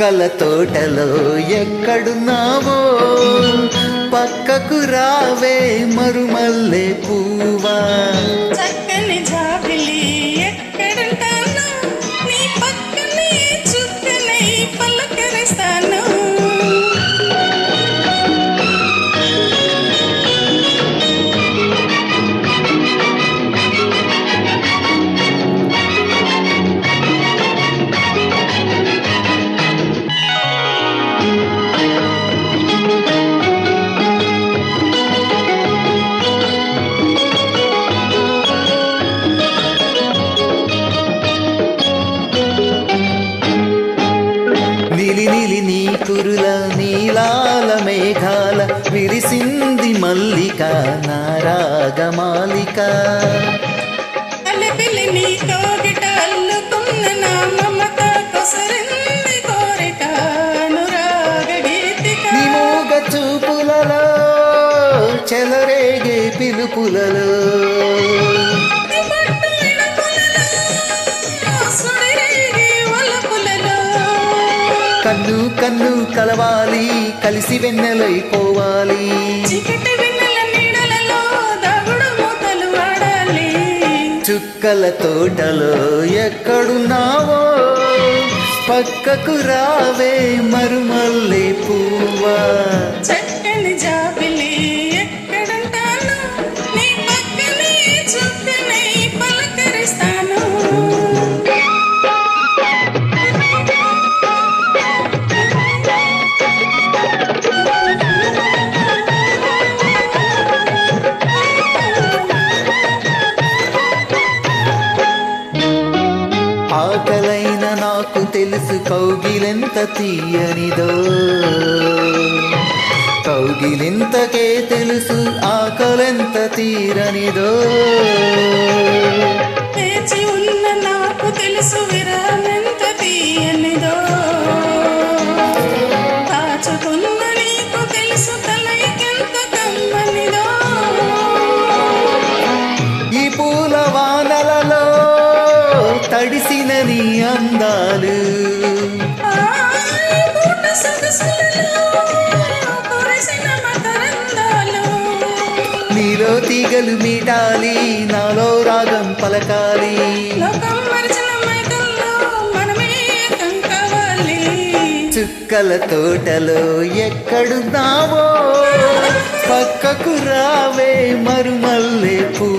చుక్కల తోటలో ఎక్కడున్నావో పక్కకు రావే మరుమల్లె పువ్వా. చక్కని జాబిలి ఎక్కడుంటాను నీ పక్కనే చుక్కనై పలకరిస్తాను. నిలి నిలి నీ కురుల నీలాల మేఘాల విరిసింది మల్లిక నారాగమాలిక. అలపిలి నీ కోగిట అల్లుకున్న నా మమత కొసరింది కోరిక అనురాగ గీతిక. నీ మూగ చూపులలో చెలరేగే పిలుపులలో కన్ను కన్ను కలవాలి కలిసి వెన్నెలైపోవాలి. చీకటి వెన్నెల నీడలలో దాగుడు మూతలు ఆడాలి. చుక్కల తోటలో ఎక్కడున్నావో పక్కకు రావే మరుమల్లె పువ్వా. చక్కని జాబిలి ఎక్కడుంటాను నీ పక్కనే చుక్కనై పలకరిస్తాను. ఆకలైన నాకు తెలుసు కౌగిలెంత తీయనిదో, కౌగిలింతకే తెలుసు ఆకలెంత తీరనిదో. వేచి ఉన్న నాకు తెలుసు విరామెంత తీయనిదో, దాచుకున్న నీకు తెలుసు కలయికెంత కమ్మనిదో. ఈ పూల వానలలో తడిసిన నీ అందాలు ఈ పూట సొగసులలో కురిసిన మకరందాలు. నీలో తీగలు మీటాలి నాలో రాగం పలకాలి. లోకం మరిచిన మైకల్లో మనమే ఏకం కావాలి. చుక్కల తోటలో ఎక్కడున్నావో పక్కకు రావే మరుమల్లె పువ్వా.